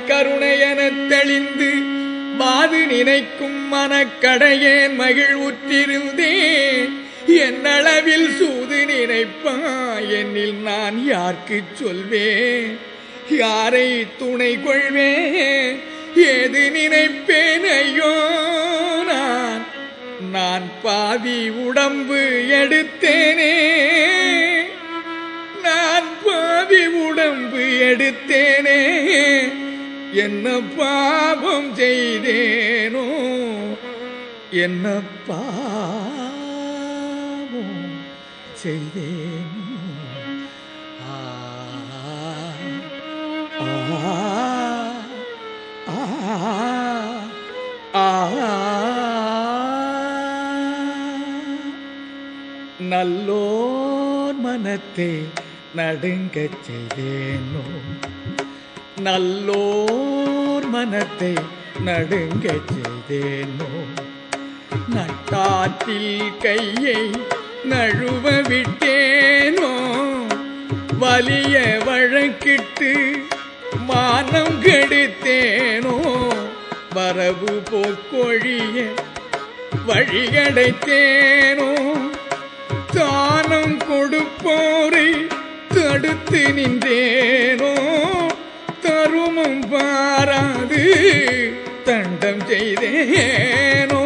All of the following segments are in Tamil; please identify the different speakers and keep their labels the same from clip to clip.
Speaker 1: கருணையெனத் தெளிந்து பாது நினைக்கும் மனக்கடையேன் மகிழ்வுற்றிருந்தேன். என்னளவில் சூது நினைப்பாய் என்னில் நான் யார்க்குச் சொல்வேன்? யாரை துணை கொள்வேன்? ஏது நினைப்பேன்? ஐயோ நான் பாவி உடம்பு எடுத்தேனே, நான் பாவி உடம்பு எடுத்தேனே. என்ன பாவம் செய்தேனோ, என்ன பாவம் செய்தேனோ. நல்லோர் மனத்தை நடுங்கச் செய்தேனோ, நல்லோர் மனத்தை நடுங்கச் செய்தேனோ. நட்டாற்றில் கையை நழுவ விட்டேனோ, வலிய வழக்கிட்டு மானம் கெடுத்தேனோ. வரவு போக்கொழிய வழியடைத்தேனோ, தானம் கொடுப்போரை தடுத்து நின்றேனோ. தருமம் பாராது தண்டம் செய்தேனோ,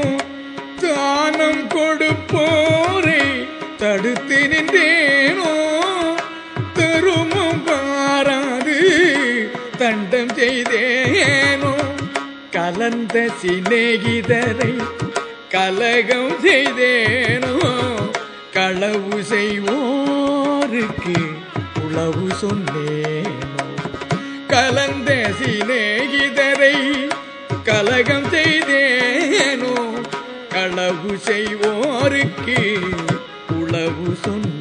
Speaker 1: தானம் கொடுப்போரை தடுத்து நின்றேனோ. தருமம் பாராது தண்டம் செய்தேனோ. கலந்த சிநேகிதரை கலகம் செய்தேனோ, களவு செய்வோருக்கு உளவு சொன்னேனோ. கலந்த சிநேகிதரை கலகம் செய்தேனோ, களவு செய்வோருக்கு உளவு சொன்னேனோ.